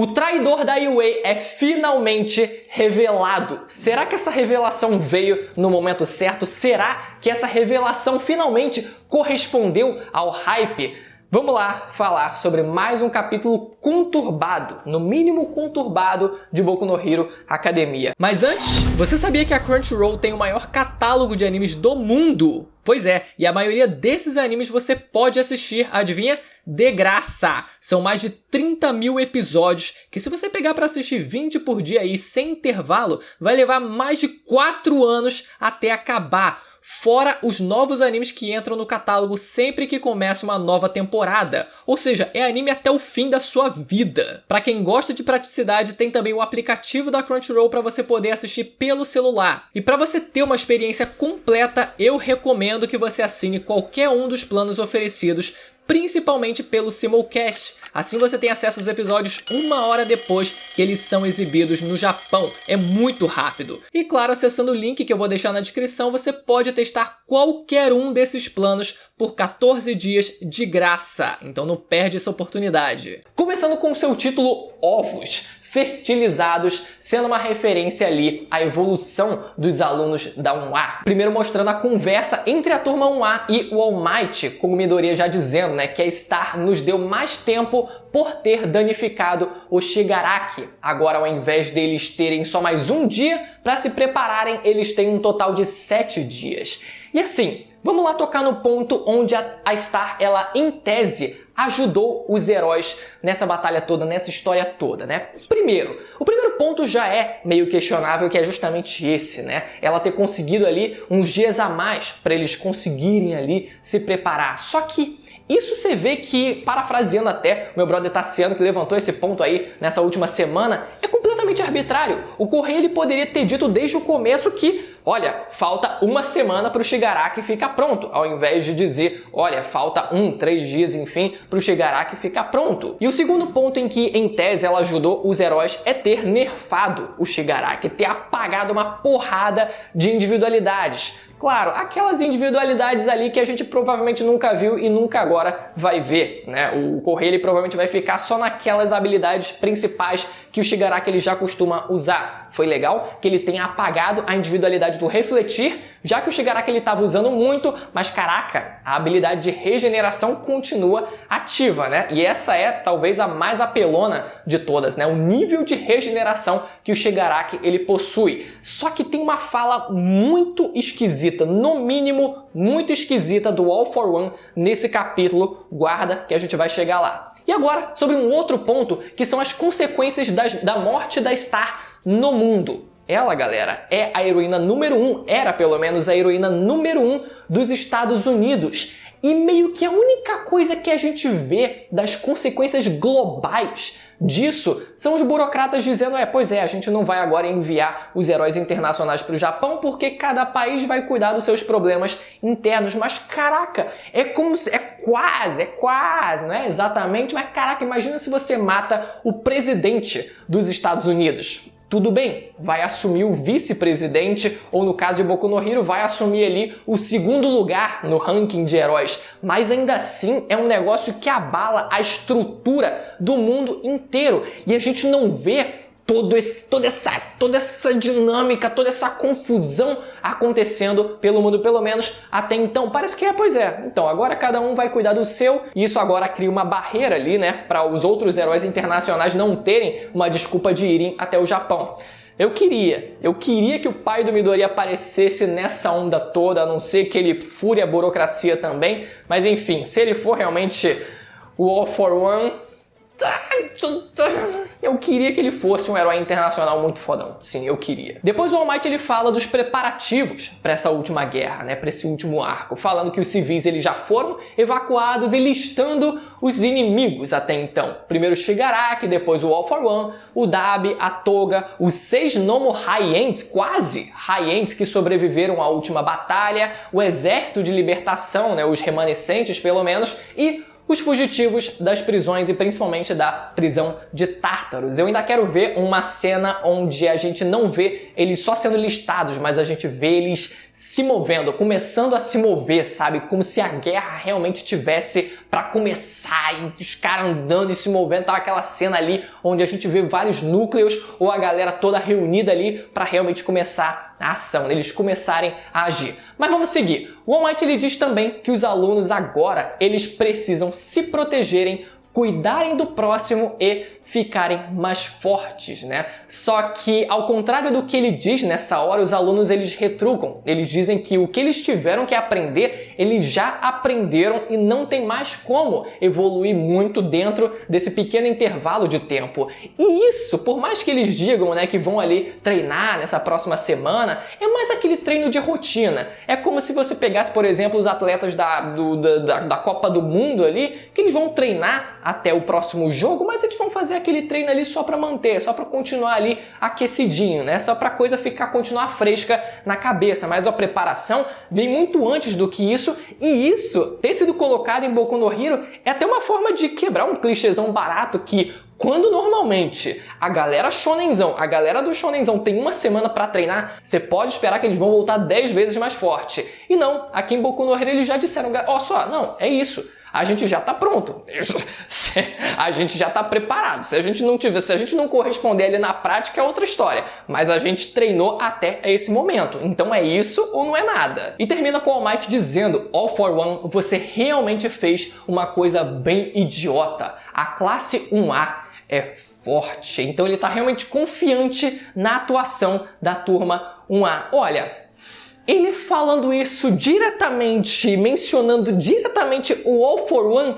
O traidor da Yue é finalmente revelado. Será que essa revelação veio no momento certo? Será que essa revelação finalmente correspondeu ao hype? Vamos lá falar sobre mais um capítulo conturbado, no mínimo conturbado, de Boku no Hero Academia. Mas antes, você sabia que a Crunchyroll tem o maior catálogo de animes do mundo? Pois é, e a maioria desses animes você pode assistir, adivinha? De graça! São mais de 30 mil episódios, que se você pegar para assistir 20 por dia aí sem intervalo, vai levar mais de 4 anos até acabar. Fora os novos animes que entram no catálogo sempre que começa uma nova temporada. Ou seja, é anime até o fim da sua vida. Para quem gosta de praticidade, tem também o aplicativo da Crunchyroll para você poder assistir pelo celular. E para você ter uma experiência completa, eu recomendo que você assine qualquer um dos planos oferecidos, principalmente pelo Simulcast. Assim você tem acesso aos episódios 1 hora depois que eles são exibidos no Japão. É muito rápido. E claro, acessando o link que eu vou deixar na descrição, você pode testar qualquer um desses planos por 14 dias de graça. Então não perde essa oportunidade. Começando com o seu título Ovos fertilizados, sendo uma referência ali à evolução dos alunos da 1A. Primeiro mostrando a conversa entre a turma 1A e o All Might, como Midoriya já dizendo, né, que a Star nos deu mais tempo por ter danificado o Shigaraki. Agora, ao invés deles terem só mais um dia para se prepararem, eles têm um total de 7 dias. E assim, vamos lá tocar no ponto onde a Star, ela em tese, ajudou os heróis nessa batalha toda, nessa história toda, né? O primeiro ponto já é meio questionável, que é justamente esse, né? Ela ter conseguido ali uns dias a mais para eles conseguirem ali se preparar. Só que isso você vê que, parafraseando até o meu brother Tassiano, que levantou esse ponto aí nessa última semana, é completamente arbitrário. O Correio ele poderia ter dito desde o começo que, olha, falta uma semana para o Shigaraki ficar pronto, ao invés de dizer, olha, falta 3 dias, enfim, para o Shigaraki ficar pronto. E o segundo ponto em que, em tese, ela ajudou os heróis é ter nerfado o Shigaraki, ter apagado uma porrada de individualidades. Claro, aquelas individualidades ali que a gente provavelmente nunca viu e nunca agora vai ver, né? O Correio ele provavelmente vai ficar só naquelas habilidades principais que o Shigaraki ele já costuma usar. Foi legal que ele tenha apagado a individualidade do refletir, já que o Shigaraki ele estava usando muito, mas caraca, a habilidade de regeneração continua ativa, né? E essa é talvez a mais apelona de todas, né? O nível de regeneração que o Shigaraki ele possui. Só que tem uma fala muito esquisita, no mínimo muito esquisita do All for One nesse capítulo. Guarda que a gente vai chegar lá. E agora, sobre um outro ponto, que são as consequências da morte da Star no mundo. Ela, galera, é a heroína número 1, era pelo menos a heroína número 1 dos Estados Unidos. E meio que a única coisa que a gente vê das consequências globais disso são os burocratas dizendo, pois é, a gente não vai agora enviar os heróis internacionais para o Japão porque cada país vai cuidar dos seus problemas internos. Mas caraca, é quase, não é exatamente, mas caraca, imagina se você mata o presidente dos Estados Unidos. Tudo bem, vai assumir o vice-presidente, ou no caso de Boku no Hero, vai assumir ali o segundo lugar no ranking de heróis. Mas ainda assim é um negócio que abala a estrutura do mundo inteiro. E a gente não vê toda essa dinâmica, toda essa confusão acontecendo pelo mundo, pelo menos até então. Parece que pois é. Então, agora cada um vai cuidar do seu, e isso agora cria uma barreira ali, né, para os outros heróis internacionais não terem uma desculpa de irem até o Japão. Eu queria que o pai do Midoriya aparecesse nessa onda toda, a não ser que ele fure a burocracia também, mas enfim, se ele for realmente o All for One, eu queria que ele fosse um herói internacional muito fodão. Sim, eu queria. Depois o All Might ele fala dos preparativos para essa última guerra, né, para esse último arco, falando que os civis eles já foram evacuados e listando os inimigos até então. Primeiro o Shigaraki, depois o All for One, o Dabi, a Toga, os 6 Nomo High-Ends, quase High-Ends que sobreviveram à última batalha, o Exército de Libertação, né, os remanescentes pelo menos, e os fugitivos das prisões e principalmente da prisão de Tártaros. Eu ainda quero ver uma cena onde a gente não vê eles só sendo listados, mas a gente vê eles se movendo, começando a se mover, sabe? Como se a guerra realmente tivesse para começar e os caras andando e se movendo. Tá aquela cena ali onde a gente vê vários núcleos ou a galera toda reunida ali para realmente começar a ação, eles começarem a agir. Mas vamos seguir. O All Might ele diz também que os alunos agora eles precisam se protegerem, cuidarem do próximo e ficarem mais fortes, né? Só que, ao contrário do que ele diz nessa hora, os alunos eles retrucam. Eles dizem que o que eles tiveram que aprender, eles já aprenderam e não tem mais como evoluir muito dentro desse pequeno intervalo de tempo. E isso, por mais que eles digam, né, que vão ali treinar nessa próxima semana, é mais aquele treino de rotina. É como se você pegasse, por exemplo, os atletas da Copa do Mundo ali, que eles vão treinar até o próximo jogo, mas eles vão fazer aquele treino ali só para manter, só para continuar ali aquecidinho, né? Só para a coisa continuar fresca na cabeça. Mas a preparação vem muito antes do que isso, e isso ter sido colocado em Boku no Hero é até uma forma de quebrar um clichêzão barato que quando normalmente a galera shonenzão, a galera do shonenzão tem uma semana para treinar, você pode esperar que eles vão voltar 10 vezes mais forte. E não, aqui em Boku no Hero eles já disseram, ó só, não, é isso. A gente já tá pronto. A gente já tá preparado. Se a gente não corresponder ali na prática é outra história. Mas a gente treinou até esse momento. Então é isso ou não é nada. E termina com o All Might dizendo: All for One, você realmente fez uma coisa bem idiota. A classe 1A é forte. Então ele tá realmente confiante na atuação da turma 1A. Olha, ele falando isso diretamente, mencionando diretamente o All for One,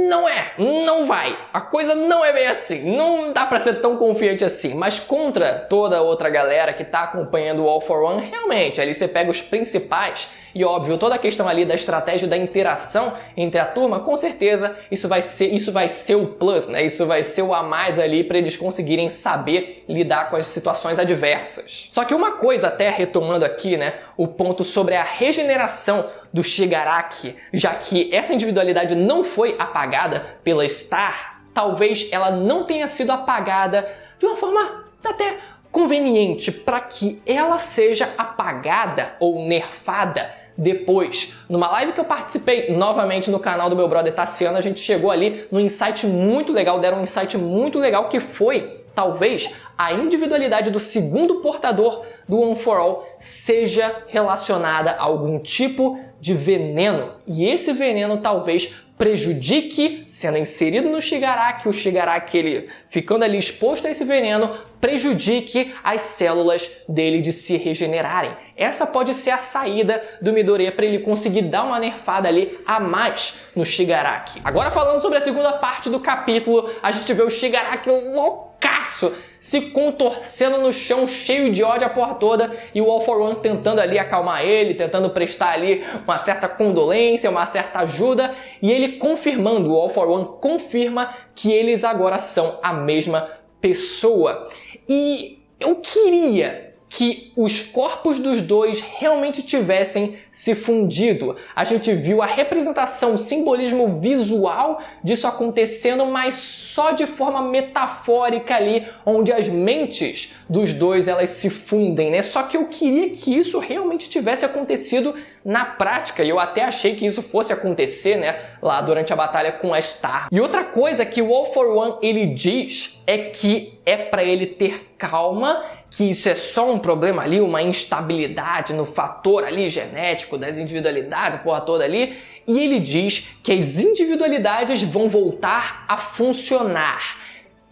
não vai. A coisa não é bem assim. Não dá pra ser tão confiante assim. Mas contra toda a outra galera que tá acompanhando o All for One, realmente, ali você pega os principais e, óbvio, toda a questão ali da estratégia da interação entre a turma, com certeza isso vai ser o plus, né? Isso vai ser o a mais ali para eles conseguirem saber lidar com as situações adversas. Só que uma coisa, até retomando aqui, né, o ponto sobre a regeneração do Shigaraki, já que essa individualidade não foi apagada pela Star, talvez ela não tenha sido apagada de uma forma até conveniente para que ela seja apagada ou nerfada depois. Numa live que eu participei novamente no canal do meu brother Tassiano, a gente chegou ali num insight muito legal, deram um insight muito legal que foi, talvez, a individualidade do segundo portador do One for All seja relacionada a algum tipo de veneno. E esse veneno talvez prejudique, sendo inserido no Shigaraki, o Shigaraki ele ficando ali exposto a esse veneno, prejudique as células dele de se regenerarem. Essa pode ser a saída do Midoriya para ele conseguir dar uma nerfada ali a mais no Shigaraki. Agora falando sobre a segunda parte do capítulo, a gente vê o Shigaraki loucaço se contorcendo no chão, cheio de ódio a porra toda, e o All for One tentando ali acalmar ele, tentando prestar ali uma certa condolência, uma certa ajuda, e ele confirmando, o All for One confirma que eles agora são a mesma pessoa. E eu queria que os corpos dos dois realmente tivessem se fundido. A gente viu a representação, o simbolismo visual disso acontecendo, mas só de forma metafórica ali, onde as mentes dos dois elas se fundem, né? Só que eu queria que isso realmente tivesse acontecido na prática, e eu até achei que isso fosse acontecer, né, lá durante a batalha com a Star. E outra coisa que o All for One ele diz é que é para ele ter calma, que isso é só um problema ali, uma instabilidade no fator ali genético das individualidades, a porra toda ali, e ele diz que as individualidades vão voltar a funcionar.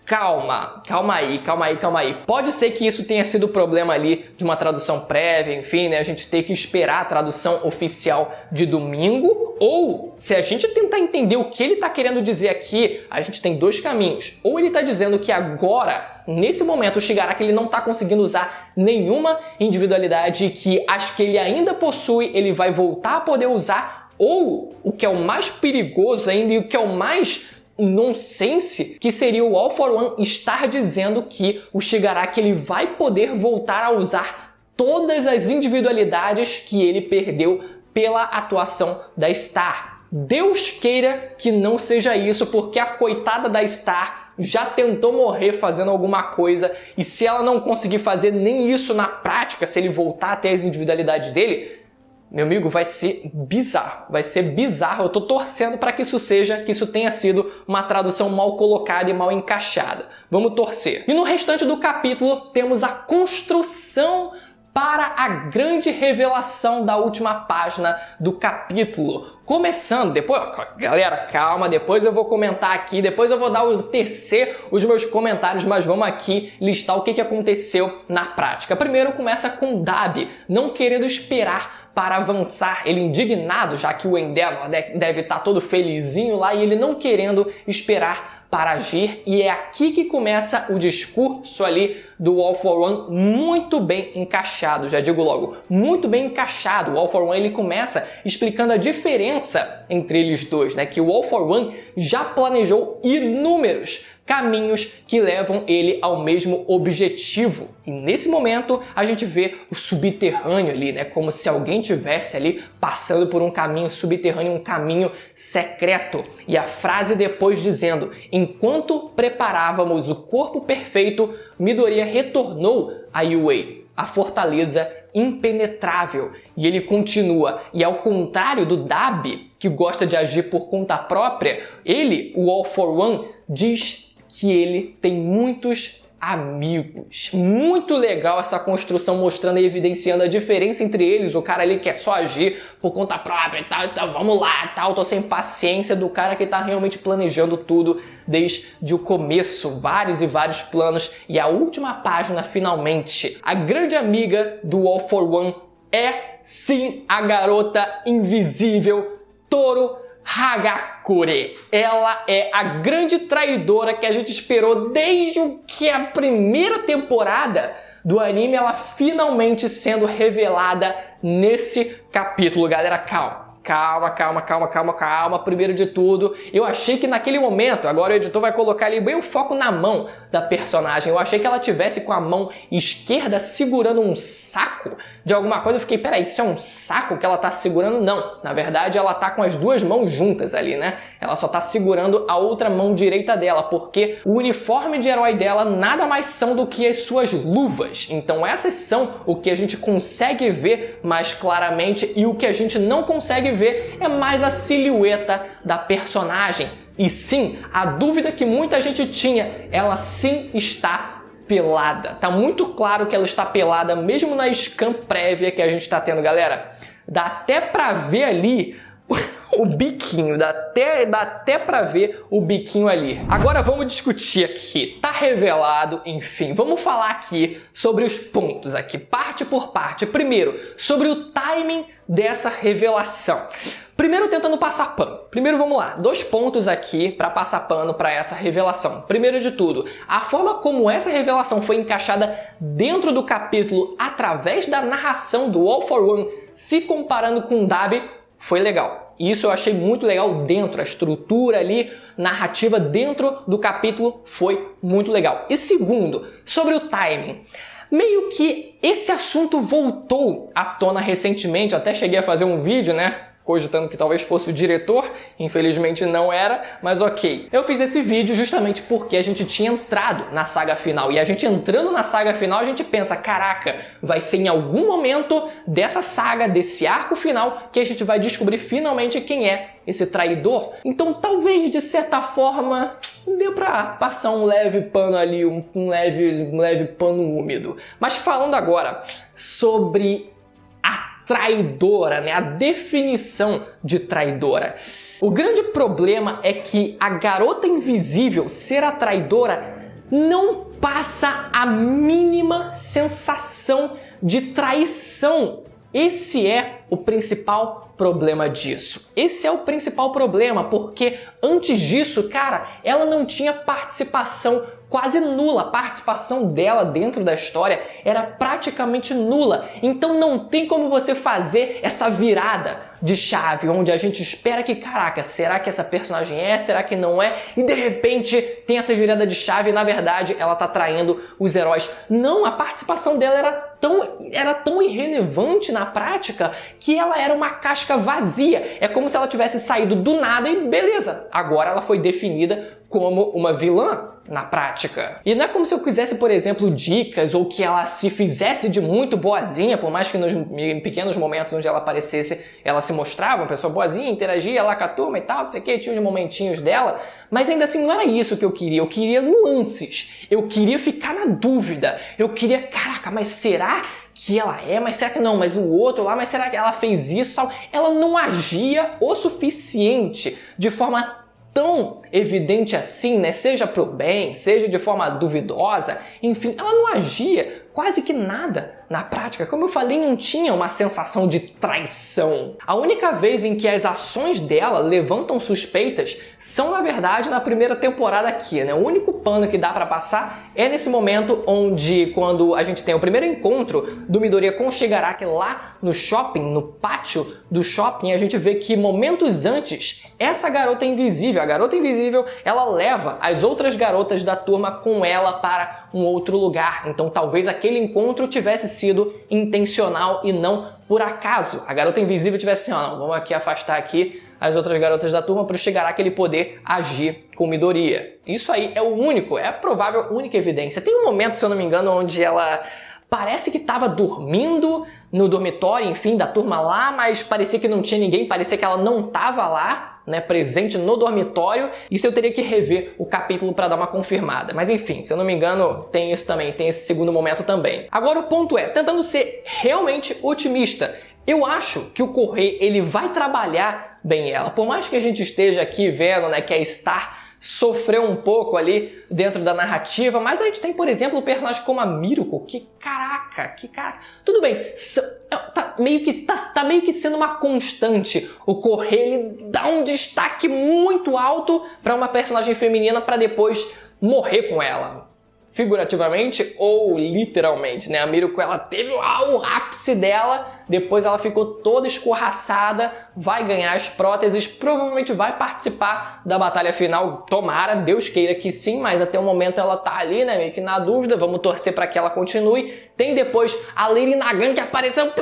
Calma aí. Pode ser que isso tenha sido problema ali de uma tradução prévia, enfim, né? A gente tem que esperar a tradução oficial de domingo, ou se a gente tentar entender o que ele tá querendo dizer aqui, a gente tem dois caminhos. Ou ele tá dizendo que agora, nesse momento, o Shigaraki ele não tá conseguindo usar nenhuma individualidade que as que ele ainda possui, ele vai voltar a poder usar, ou, o que é o mais perigoso ainda e o que é o mais nonsense, que seria o All for One estar dizendo que o Shigaraki ele vai poder voltar a usar todas as individualidades que ele perdeu pela atuação da Star. Deus queira que não seja isso, porque a coitada da Star já tentou morrer fazendo alguma coisa, e se ela não conseguir fazer nem isso na prática, se ele voltar a ter as individualidades dele, meu amigo, vai ser bizarro, vai ser bizarro. Eu tô torcendo para que isso tenha sido uma tradução mal colocada e mal encaixada. Vamos torcer. E no restante do capítulo temos a construção para a grande revelação da última página do capítulo. Começando, depois, galera, calma, depois eu vou comentar aqui, depois eu vou tecer os meus comentários, mas vamos aqui listar o que aconteceu na prática. Primeiro começa com Dabi, não querendo esperar para avançar, ele indignado, já que o Endeavor deve estar todo felizinho lá, e ele não querendo esperar para agir, e é aqui que começa o discurso ali do All for One, muito bem encaixado, já digo logo, muito bem encaixado. O All for One ele começa explicando a diferença entre eles dois, né? Que o All for One já planejou inúmeros caminhos que levam ele ao mesmo objetivo. E nesse momento a gente vê o subterrâneo ali, né? Como se alguém tivesse ali passando por um caminho subterrâneo, um caminho secreto. E a frase depois dizendo: enquanto preparávamos o corpo perfeito, Midoriya retornou a Yue, a fortaleza impenetrável. E ele continua, e ao contrário do Dabi, que gosta de agir por conta própria, ele, o All for One, diz que ele tem muitos amigos. Muito legal essa construção, mostrando e evidenciando a diferença entre eles. O cara ali quer só agir por conta própria e tal, então vamos lá, tal, tô sem paciência, do cara que tá realmente planejando tudo desde o começo, vários e vários planos. E a última página, finalmente, a grande amiga do All for One é sim a garota invisível Toru Hagakure. Ela é a grande traidora que a gente esperou desde que a primeira temporada do anime, ela finalmente sendo revelada nesse capítulo. Galera, calma. Primeiro de tudo, eu achei que naquele momento, agora o editor vai colocar ali bem o foco na mão da personagem. Eu achei que ela tivesse com a mão esquerda segurando um saco de alguma coisa. Eu fiquei, peraí, isso é um saco que ela tá segurando? Não, na verdade ela tá com as duas mãos juntas ali, né? Ela só tá segurando a outra mão direita dela, porque o uniforme de herói dela nada mais são do que as suas luvas. Então essas são o que a gente consegue ver mais claramente, e o que a gente não consegue ver é mais a silhueta da personagem. E sim, a dúvida que muita gente tinha, ela sim está pelada. Tá muito claro que ela está pelada, mesmo na scan prévia que a gente tá tendo, galera. Dá até pra ver ali o biquinho, dá até pra ver o biquinho ali. Agora vamos discutir aqui, tá revelado, enfim, vamos falar aqui sobre os pontos aqui, parte por parte. Primeiro, sobre o timing dessa revelação. Primeiro, tentando passar pano. Primeiro, vamos lá, 2 pontos aqui para passar pano para essa revelação. Primeiro de tudo, a forma como essa revelação foi encaixada dentro do capítulo através da narração do All for One, se comparando com Dabi, foi legal. Isso eu achei muito legal dentro, a estrutura ali, narrativa dentro do capítulo foi muito legal. E segundo, sobre o timing. Meio que esse assunto voltou à tona recentemente, eu até cheguei a fazer um vídeo, né? Cogitando que talvez fosse o diretor, infelizmente não era, mas ok. Eu fiz esse vídeo justamente porque a gente tinha entrado na saga final, e a gente entrando na saga final, a gente pensa, caraca, vai ser em algum momento dessa saga, desse arco final, que a gente vai descobrir finalmente quem é esse traidor. Então talvez, de certa forma, deu pra passar um leve pano ali, um leve pano úmido. Mas falando agora sobre traidora, né? A definição de traidora. O grande problema é que a garota invisível ser a traidora não passa a mínima sensação de traição. Esse é o principal problema disso. Esse é o principal problema, porque antes disso, cara, ela não tinha participação quase nula. A participação dela dentro da história era praticamente nula. Então não tem como você fazer essa virada de chave, onde a gente espera que, caraca, será que essa personagem é? Será que não é? E de repente tem essa virada de chave e na verdade ela tá traindo os heróis. Não, a participação dela era era tão irrelevante na prática que ela era uma casca vazia. É como se ela tivesse saído do nada e beleza, agora ela foi definida como uma vilã na prática. E não é como se eu quisesse, por exemplo, dicas ou que ela se fizesse de muito boazinha, por mais que em pequenos momentos onde ela aparecesse, ela se mostrava uma pessoa boazinha, interagia lá com a turma e tal, não sei o que, tinha os momentinhos dela, mas ainda assim não era isso que eu queria nuances, eu queria ficar na dúvida, eu queria, caraca, mas será que ela é? Mas será que não? Mas o outro lá, mas será que ela fez isso? Ela não agia o suficiente de forma tão evidente assim, né? Seja pro bem, seja de forma duvidosa, enfim, ela não agia quase que nada na prática. Como eu falei, não tinha uma sensação de traição. A única vez em que as ações dela levantam suspeitas são, na verdade, na primeira temporada aqui, né? O único pano que dá pra passar é nesse momento onde, quando a gente tem o primeiro encontro do Midoriya com o Shigaraki lá no shopping, no pátio do shopping, a gente vê que momentos antes, essa garota invisível, a garota invisível, ela leva as outras garotas da turma com ela para um outro lugar. Então talvez aquele encontro tivesse sido intencional e não por acaso. A garota invisível tivesse assim, ó, não, vamos aqui afastar aqui as outras garotas da turma para o Shigaraki ele poder agir com Midoriya. Isso aí é o único, é a provável única evidência. Tem um momento, se eu não me engano, onde ela parece que estava dormindo no dormitório, enfim, da turma lá, mas parecia que não tinha ninguém, parecia que ela não estava lá, né, presente no dormitório. Isso eu teria que rever o capítulo para dar uma confirmada. Mas enfim, se eu não me engano, tem isso também, tem esse segundo momento também. Agora o ponto é, tentando ser realmente otimista, eu acho que o Kohei, ele vai trabalhar bem ela. Por mais que a gente esteja aqui vendo, né, que a Star sofreu um pouco ali dentro da narrativa, mas a gente tem, por exemplo, um personagem como a Miruko, que caraca. Tudo bem, tá meio que sendo uma constante. O Kohei, ele dá um destaque muito alto para uma personagem feminina para depois morrer com ela. Figurativamente ou literalmente, né? A Miruko, ela teve o ápice dela, depois ela ficou toda escorraçada, vai ganhar as próteses, provavelmente vai participar da batalha final, tomara, Deus queira que sim, mas até o momento ela tá ali, né, meio que na dúvida, vamos torcer para que ela continue. Tem depois a Lady Nagan que apareceu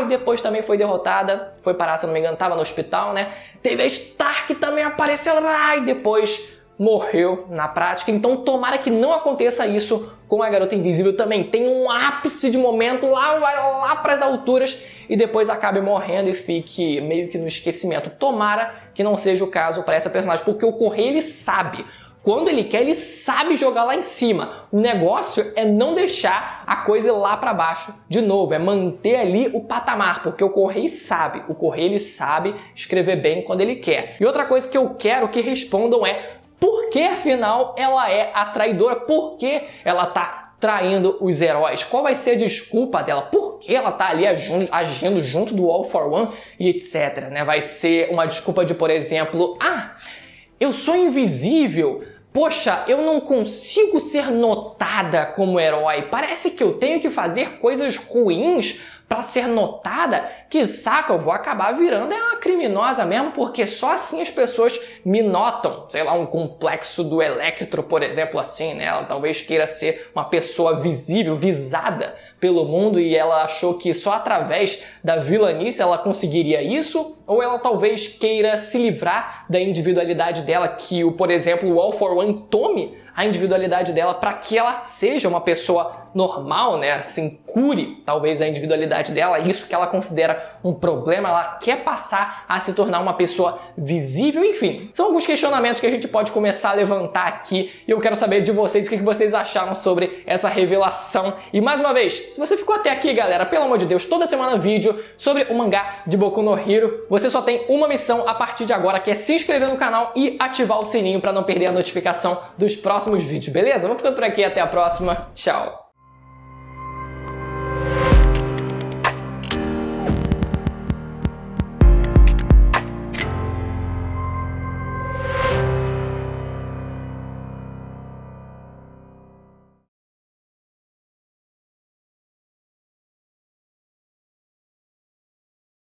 e depois também foi derrotada, foi parar, se eu não me engano, tava no hospital, né? Teve a Star que também apareceu e depois morreu na prática, então tomara que não aconteça isso com a Garota Invisível também. Tem um ápice de momento lá para as alturas e depois acabe morrendo e fique meio que no esquecimento. Tomara que não seja o caso para essa personagem, porque o Kohei, ele sabe. Quando ele quer, ele sabe jogar lá em cima. O negócio é não deixar a coisa ir lá para baixo de novo, é manter ali o patamar, porque o Kohei sabe. O Kohei, ele sabe escrever bem quando ele quer. E outra coisa que eu quero que respondam é: por que, afinal, ela é a traidora? Por que ela tá traindo os heróis? Qual vai ser a desculpa dela? Por que ela tá ali agindo junto do All for One e etc, né? Vai ser uma desculpa de, por exemplo, eu sou invisível, poxa, eu não consigo ser notada como herói, parece que eu tenho que fazer coisas ruins para ser notada, que saca, eu vou acabar virando uma criminosa mesmo, porque só assim as pessoas me notam. Sei lá, um complexo do Electro, por exemplo, assim, né? Ela talvez queira ser uma pessoa visível, visada pelo mundo, e ela achou que só através da vilanice ela conseguiria isso, ou ela talvez queira se livrar da individualidade dela, que, por exemplo, o All for One tome a individualidade dela para que ela seja uma pessoa normal, né? Assim, cure talvez a individualidade dela, isso que ela considera um problema, ela quer passar a se tornar uma pessoa visível, enfim. São alguns questionamentos que a gente pode começar a levantar aqui e eu quero saber de vocês o que vocês acharam sobre essa revelação. E mais uma vez, se você ficou até aqui, galera, pelo amor de Deus, toda semana vídeo sobre o mangá de Boku no Hero, você só tem uma missão a partir de agora, que é se inscrever no canal e ativar o sininho para não perder a notificação dos próximos vídeos, beleza? Vamos ficando por aqui, até a próxima, tchau!